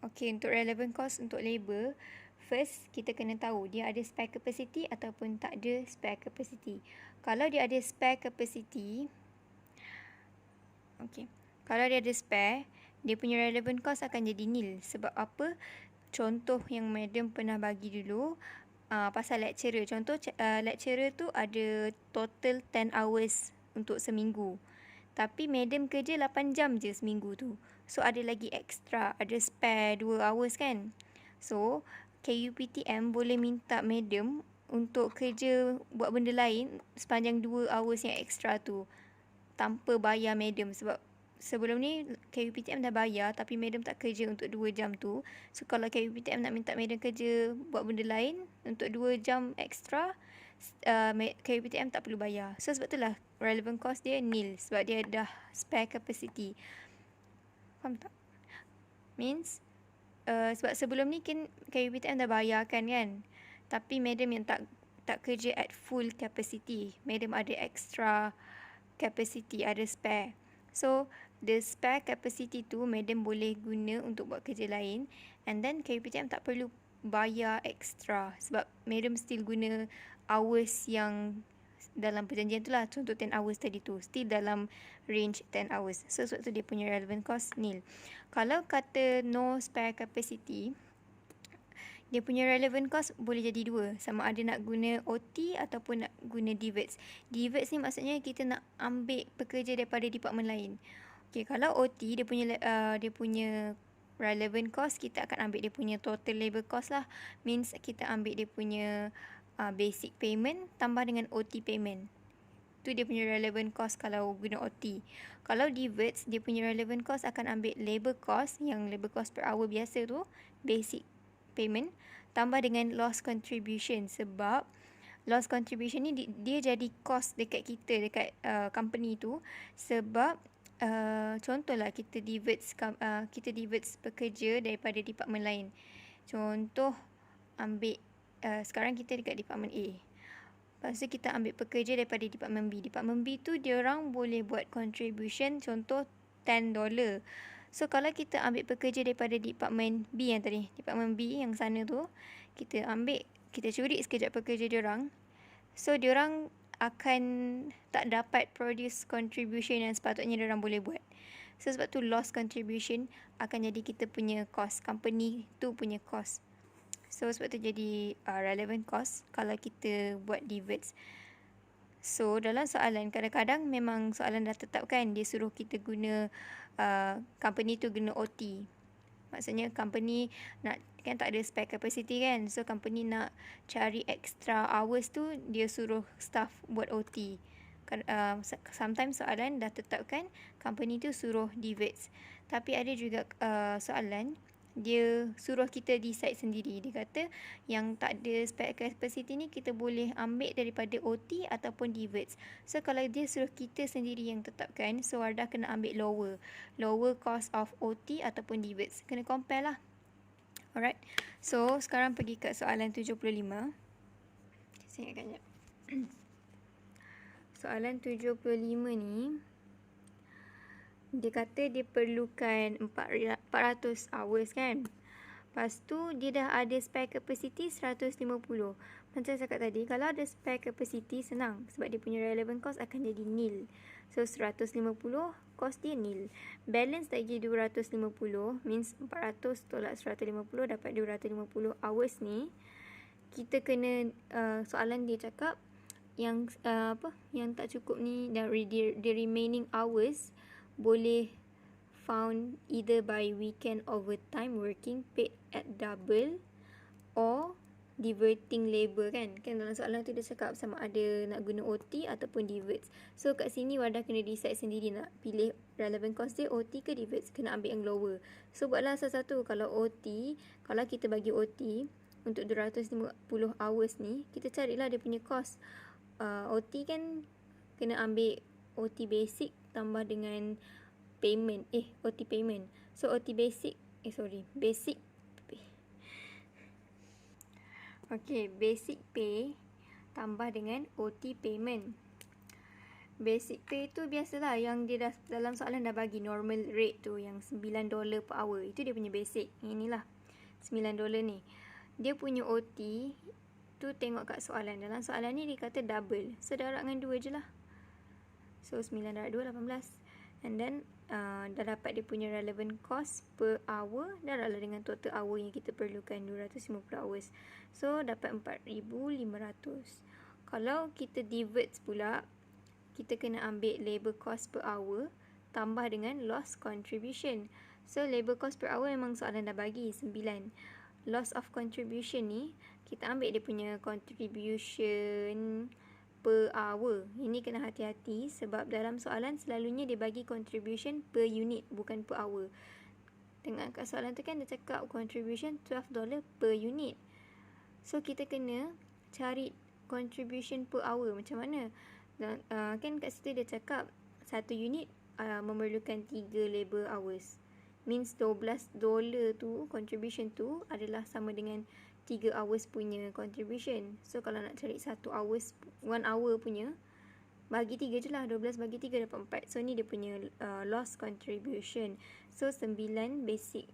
Okay, untuk relevant cost untuk labor, first kita kena tahu dia ada spare capacity ataupun tak ada spare capacity. Kalau dia ada spare capacity, okay, kalau dia ada spare, dia punya relevant cost akan jadi nil. Sebab apa? Contoh yang madam pernah bagi dulu, pasal lecturer. Contoh lecturer tu ada total 10 hours untuk seminggu. Tapi madam kerja 8 jam je seminggu tu. So ada lagi extra, ada spare 2 hours kan. So KUPTM boleh minta madam untuk kerja buat benda lain sepanjang 2 hours yang extra tu tanpa bayar madam. Sebab sebelum ni KUPTM dah bayar tapi madam tak kerja untuk 2 jam tu. So kalau KUPTM nak minta madam kerja buat benda lain untuk 2 jam extra, KUPTM tak perlu bayar. So sebab itulah relevant cost dia nil sebab dia dah spare capacity. Faham tak? Means sebab sebelum ni kan KUPTM dah bayarkan kan. Tapi madam yang tak kerja at full capacity. Madam ada extra capacity, ada spare. So the spare capacity tu madam boleh guna untuk buat kerja lain, and then KUPTM tak perlu bayar extra sebab madam still guna hours yang dalam perjanjian tu lah. Contoh 10 hours tadi tu still dalam range 10 hours. So sebab tu dia punya relevant cost nil. Kalau kata no spare capacity, dia punya relevant cost boleh jadi dua. Sama ada nak guna OT ataupun nak guna DVETS. DVETS ni maksudnya kita nak ambil pekerja daripada department lain. Okay, kalau OT dia punya relevant cost, kita akan ambil dia punya total labour cost lah. Means kita ambil dia punya basic payment tambah dengan OT payment. Tu dia punya relevant cost kalau guna OT. Kalau DVETS, dia punya relevant cost akan ambil labour cost, yang labour cost per hour biasa tu, basic payment, tambah dengan loss contribution. Sebab loss contribution ni dia jadi cost dekat kita, dekat company tu. Sebab contohlah kita DVETS pekerja daripada department lain. Contoh ambil sekarang kita dekat department A. Lepas tu kita ambil pekerja daripada department B. Department B tu dia orang boleh buat contribution contoh $10. So kalau kita ambil pekerja daripada department B yang tadi, department B yang sana tu, kita curi sekejap pekerja dia orang. So dia orang akan tak dapat produce contribution yang sepatutnya dia orang boleh buat. So sebab tu loss contribution akan jadi kita punya cost, company tu punya cost. So sebab tu jadi relevant cost kalau kita buat DVETS. So dalam soalan kadang-kadang memang soalan dah tetapkan dia suruh kita guna company tu guna OT. Maksudnya company nak, kan tak ada spare capacity kan. So company nak cari extra hours tu, dia suruh staff buat OT. Sometimes soalan dah tetapkan company tu suruh DVETS. Tapi ada juga soalan dia suruh kita decide sendiri. Dia kata yang tak ada spare capacity ni kita boleh ambil daripada OT ataupun DVETS. So kalau dia suruh kita sendiri yang tetapkan, so Wardah kena ambil lower cost of OT ataupun DVETS. Kena compare lah. Alright. So sekarang pergi ke soalan 75. Saya ingatkan sekejap. Soalan 75 ni dia kata dia perlukan 400 hours kan. Lepas tu dia dah ada spare capacity 150. Macam saya cakap tadi, kalau ada spare capacity senang sebab dia punya relevant cost akan jadi nil. So 150 cost dia nil. Balance lagi 250 means 400 tolak 150 dapat 250 hours ni. Kita kena soalan dia cakap yang yang tak cukup ni, dan the remaining hours boleh found either by weekend overtime working paid at double or diverting labour kan dalam soalan tu dia cakap sama ada nak guna OT ataupun DVETS. So kat sini Wardah kena decide sendiri nak pilih relevant cost dia OT ke DVETS, kena ambil yang lower. So buatlah salah satu. Kalau OT, kalau kita bagi OT untuk 250 hours ni, kita carilah dia punya cost. OT kan kena ambil OT basic tambah dengan payment, OT payment. So OT basic, basic basic pay tambah dengan OT payment. Basic pay tu biasalah yang dia dah dalam soalan dah bagi normal rate tu yang $9 per hour. Itu dia punya basic. Inilah $9 ni. Dia punya OT tu tengok kat soalan. Dalam soalan ni dia kata double. So darab dengan 2 je lah. So 9 darab 2 18. And then dah dapat dia punya relevant cost per hour. Darablah dengan total hour yang kita perlukan 250 hours. So dapat 4,500. Kalau kita divert pula, kita kena ambil labour cost per hour tambah dengan loss contribution. So labour cost per hour memang soalan dah bagi 9. Loss of contribution ni kita ambil dia punya contribution per hour. Ini kena hati-hati sebab dalam soalan selalunya dia bagi contribution per unit bukan per hour. Tengok kat soalan tu kan dia cakap contribution $12 per unit. So kita kena cari contribution per hour macam mana? Kan kat situ dia cakap satu unit memerlukan 3 labor hours. Means $12 tu contribution tu adalah sama dengan 3 hours punya contribution. So kalau nak cari 1 hour punya, bagi 3 je lah. 12 bagi 3 dapat 4. So ni dia punya loss contribution. So 9 basic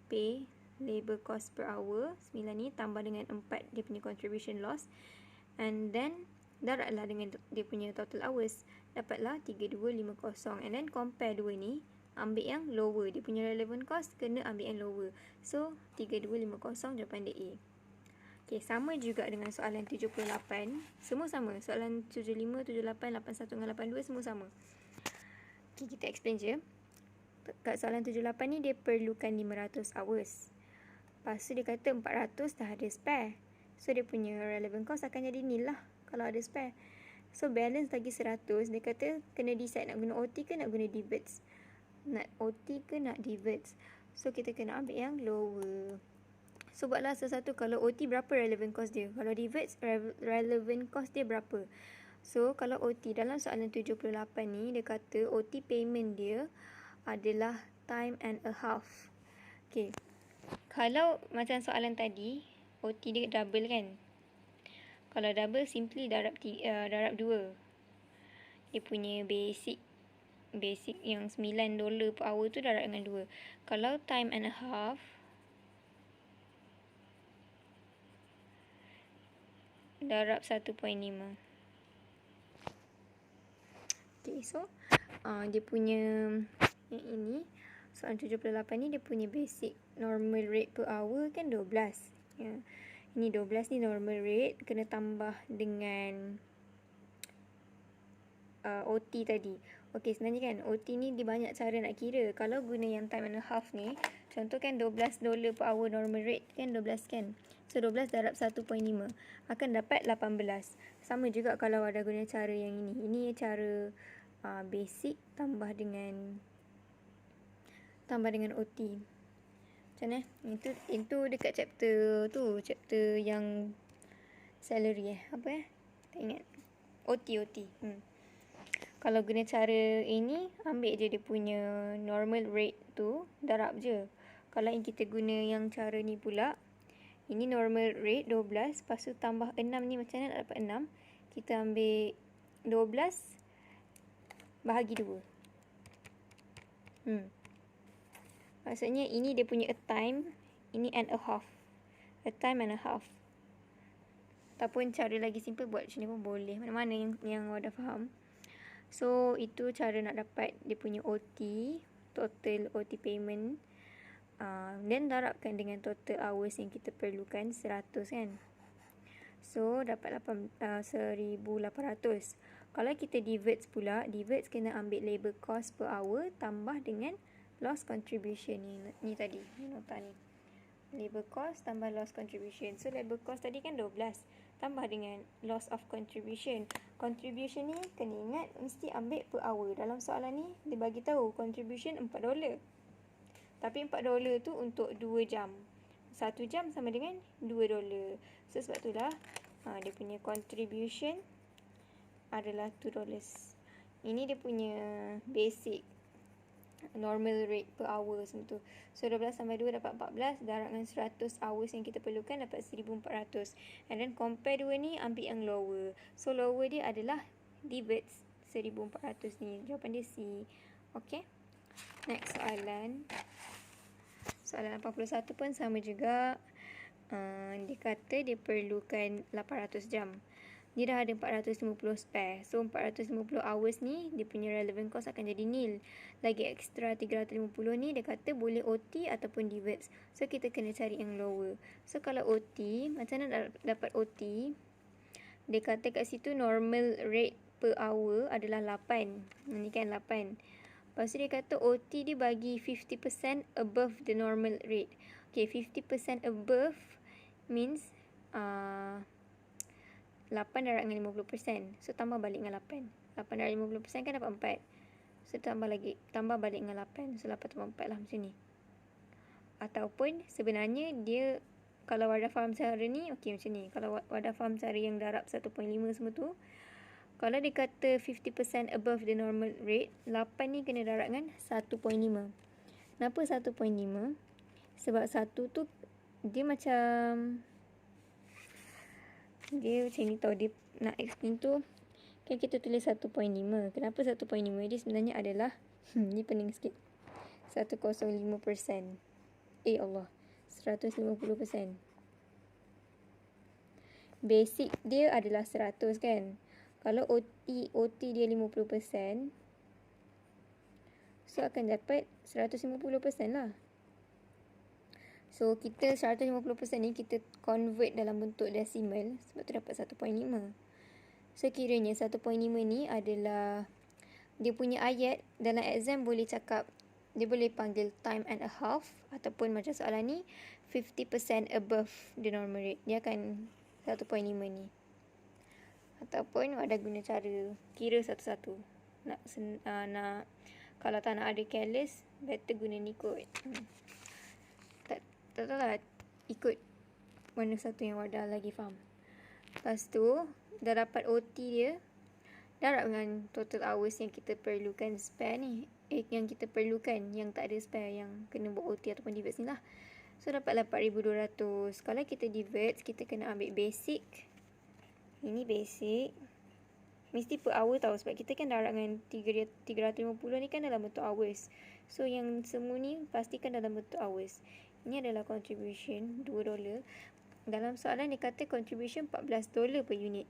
pay labor cost per hour. 9 ni tambah dengan 4 dia punya contribution loss. And then darablah dengan dia punya total hours. Dapatlah 3250. And then compare dua ni, ambil yang lower. Dia punya relevant cost kena ambil yang lower. So 3250 jawapan dia A. Okay, sama juga dengan soalan 78. Semua sama. Soalan 75, 78, 81 dengan 82 semua sama. Okay, kita explain je. Kat soalan 78 ni dia perlukan 500 hours. Lepas tu dia kata 400 dah ada spare. So dia punya relevant cost akan jadi nil lah kalau ada spare. So balance lagi 100. Dia kata kena decide nak guna OT ke nak guna diverts. Nak OT ke nak diverts. So kita kena ambil yang lower. So buatlah satu-satu. Kalau OT berapa relevant cost dia. Kalau diverts relevant cost dia berapa. So kalau OT dalam soalan 78 ni dia kata OT payment dia adalah time and a half. Okay. Kalau macam soalan tadi OT dia double kan. Kalau double simply darab 2. Dia punya basic yang $9 per hour tu darab dengan 2. Kalau time and a half, darab 1.5. Okay, so dia punya yang ini soalan 78 ni dia punya basic normal rate per hour kan 12. Ya. Ini 12 ni normal rate kena tambah dengan OT tadi. Okey, sebenarnya kan OT ni dia banyak cara nak kira. Kalau guna yang time and a half ni, contoh kan $12 per hour normal rate kan 12 kan. So 12 darab 1.5 akan dapat 18. Sama juga kalau ada guna cara yang ini. Ini cara basic tambah dengan OT. Macam mana? Itu dekat chapter tu, chapter yang salary apa tak ingat. OT. Kalau guna cara ini, ambil je dia punya normal rate tu, darab je. Kalau yang kita guna yang cara ni pula, ini normal rate 12, lepas tu tambah 6 ni macam mana nak dapat 6? Kita ambil 12 bahagi 2. Maksudnya ini dia punya a time, ini and a half. A time and a half. Ataupun cara lagi simple buat macam ni pun boleh. Mana-mana yang awak dah faham. So itu cara nak dapat dia punya OT, total OT payment. Then darabkan dengan total hours yang kita perlukan 100 kan. So dapat 1,800. Kalau kita diverts pula, diverts kena ambil labor cost per hour tambah dengan loss contribution ni tadi, nota ni. Labor cost tambah loss contribution. So labor cost tadi kan 12 tambah dengan loss of contribution. Contribution ni kena ingat mesti ambil per hour. Dalam soalan ni dia bagi tahu contribution $4. Tapi $4 tu untuk 2 jam. 1 jam sama dengan $2. So sebab itulah dia punya contribution adalah $2. Ini dia punya basic normal rate per hour semua tu. So 12 tambah 2 dapat 14, darab dengan 100 hours yang kita perlukan dapat 1,400. And then compare dua ni, ambil yang lower. So lower dia adalah diverts 1400 ni. Jawapan dia C. Okey. Next soalan. Soalan 81 pun sama juga. Dia kata dia perlukan 800 jam. Dia dah ada 450 spare. So 450 hours ni dia punya relevant cost akan jadi nil. Lagi extra 350 ni dia kata boleh OT ataupun DVETS. So kita kena cari yang lower. So kalau OT, macam mana dapat OT? Dia kata kat situ normal rate per hour adalah 8. Ni kan 8. Lepas tu dia kata OT dia bagi 50% above the normal rate. Okay, 50% above means 8 darab dengan 50%. So tambah balik dengan 8. 8 darab 50% kan dapat 4. So tambah balik dengan 8. So 8 tambah 4 lah macam ni. Ataupun sebenarnya dia, kalau wadah faham cara ni, okey macam ni. Kalau wadah faham cara yang darab 1.5 semua tu, kalau dia kata 50% above the normal rate, 8 ni kena darab dengan 1.5. Kenapa 1.5? Sebab 1 tu dia macam ni tau, dia nak explain tu kan kita tulis 1.5. Kenapa 1.5? Dia sebenarnya adalah ni pening sikit, 105%. Allah, 150%. Basic dia adalah 100 kan. Kalau OT dia 50%, so akan dapat 150% lah. So kita 150% ni kita convert dalam bentuk decimal, sebab tu dapat 1.5. So kiranya 1.5 ni adalah dia punya ayat. Dalam exam boleh cakap, dia boleh panggil time and a half, ataupun macam soalan ni 50% above the normal rate. Dia akan 1.5 ni. Ataupun ada guna cara kira satu-satu. Nak kalau tak nak ada careless, better guna ni kot. Tak tahu lah, ikut mana satu yang wadah lagi faham. Lepas tu dah dapat OT dia, darab dengan total hours yang kita perlukan spare ni. Yang kita perlukan, yang tak ada spare, yang kena buat OT ataupun DVETS ni lah. So dapatlah 4200. Kalau kita DVETS, kita kena ambil basic. Ini basic. Mesti per hour tau, sebab kita kan darab dengan 350 ni kan dalam bentuk hours. So yang semua ni pastikan dalam bentuk hours. Ini adalah contribution $2. Dalam soalan dia kata contribution $14 per unit.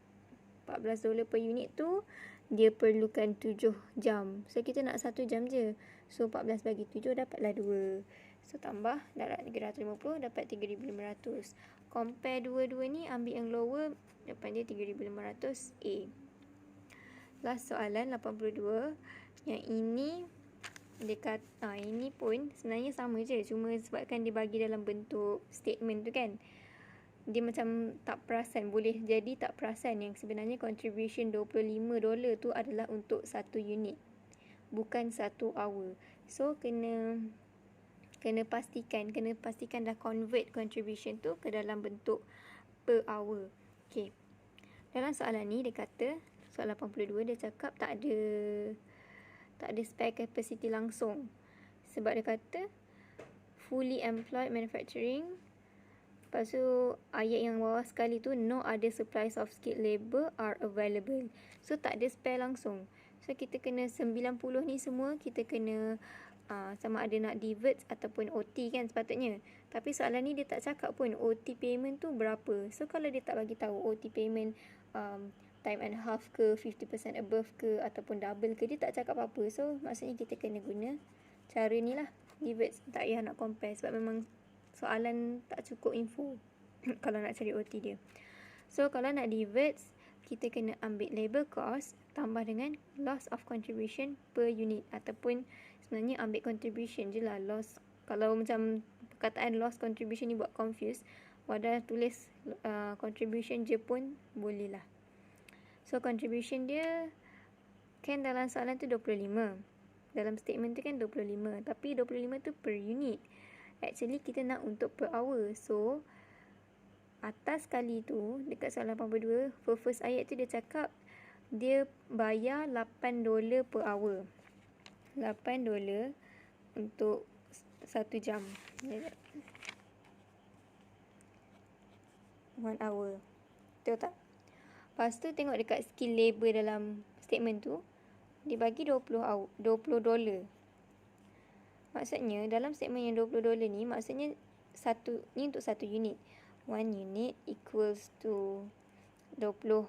$14 per unit tu dia perlukan 7 jam. So kita nak 1 jam je. So 14 bagi 7 dapatlah 2. So tambah darab 350 dapat 3500. Compare dua-dua ni, ambil yang lower, dapat dia 3500 A. Last soalan 82. Yang ini dia kata ini pun sebenarnya sama je, cuma sebabkan dia bagi dalam bentuk statement tu kan, dia macam tak perasan, boleh jadi tak perasan yang sebenarnya contribution $25 tu adalah untuk 1 unit, bukan 1 hour. So kena pastikan dah convert contribution tu ke dalam bentuk per hour. Okay. Dalam soalan ni dia kata, soalan 82 dia cakap tak ada spare capacity langsung. Sebab dia kata fully employed manufacturing. Lepas tu ayat yang bawah sekali tu, no other supplies of skilled labour are available. So tak ada spare langsung. So kita kena 90 ni semua kita kena sama ada nak DVETS ataupun OT kan sepatutnya. Tapi soalan ni dia tak cakap pun OT payment tu berapa. So kalau dia tak bagi tahu OT payment time and a half ke, 50% above ke, ataupun double ke, dia tak cakap apa-apa. So maksudnya kita kena guna cara ni lah, DVETS. Tak payah nak compare sebab memang soalan tak cukup info kalau nak cari OT dia. So kalau nak DVETS, kita kena ambil labor cost tambah dengan loss of contribution per unit, ataupun sebenarnya ambil contribution je lah, loss. Kalau macam perkataan loss contribution ni buat confuse, wadah tulis contribution je pun boleh lah. So contribution dia kan dalam soalan tu 25. Dalam statement tu kan 25. Tapi 25 tu per unit. Actually kita nak untuk per hour. So atas sekali tu dekat soalan 82, first ayat tu dia cakap dia bayar $8 per hour. $8 untuk 1 jam. 1 hour. Betul tak? Lepas tu tengok dekat skill labour dalam statement tu, dibagi 20 dolar. Maksudnya dalam statement yang $20 ni, maksudnya ni untuk satu unit. 1 unit equals to $20.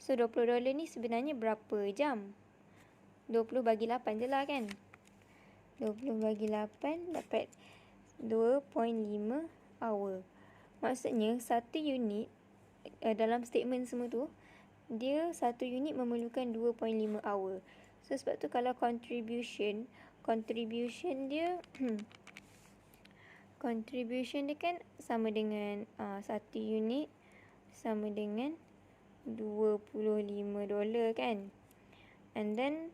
So $20 ni sebenarnya berapa jam? 20 bagi 8 je lah kan. 20 bagi 8 dapat 2.5 hour. Maksudnya satu unit dalam statement semua tu, dia satu unit memerlukan 2.5 hour. So sebab tu kalau contribution dia contribution dia kan sama dengan satu unit sama dengan $25 kan. And then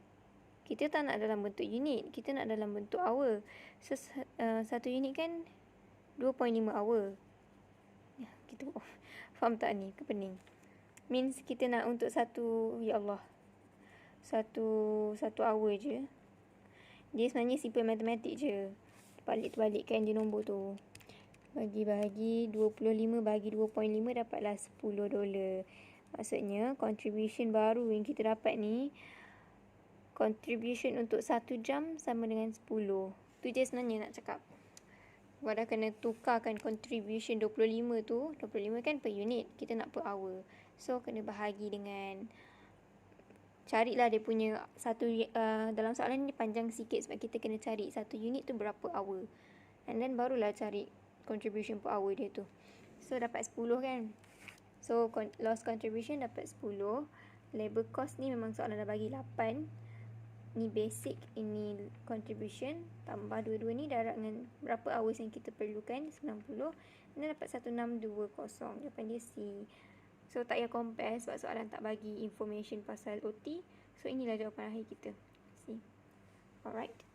kita tak nak dalam bentuk unit, kita nak dalam bentuk hour. So satu unit kan 2.5 hour. Kita faham tak ni? Ke pening? Means kita nak untuk satu, ya Allah, satu hour je. Dia sebenarnya simple matematik je. Balik-balikkan je nombor tu. Bagi 25 bagi 2.5 dapatlah $10. Maksudnya contribution baru yang kita dapat ni, contribution untuk 1 jam sama dengan 10. Tu je sebenarnya nak cakap. Awak dah kena tukarkan contribution 25 tu. 25 kan per unit, kita nak per hour. So kena bahagi dengan, carilah dia punya dalam soalan ni panjang sikit sebab kita kena cari satu unit tu berapa hour. And then barulah cari contribution per hour dia tu. So dapat 10 kan. So loss contribution dapat 10. Labor cost ni memang soalan dah bagi 8. Ni basic, ini contribution. Tambah dua-dua ni darab dengan berapa hours yang kita perlukan, 90. Dan dapat 1620. Jawapan dia C. So tak payah compare sebab soalan tak bagi information pasal OT. So inilah jawapan akhir kita, C. Alright.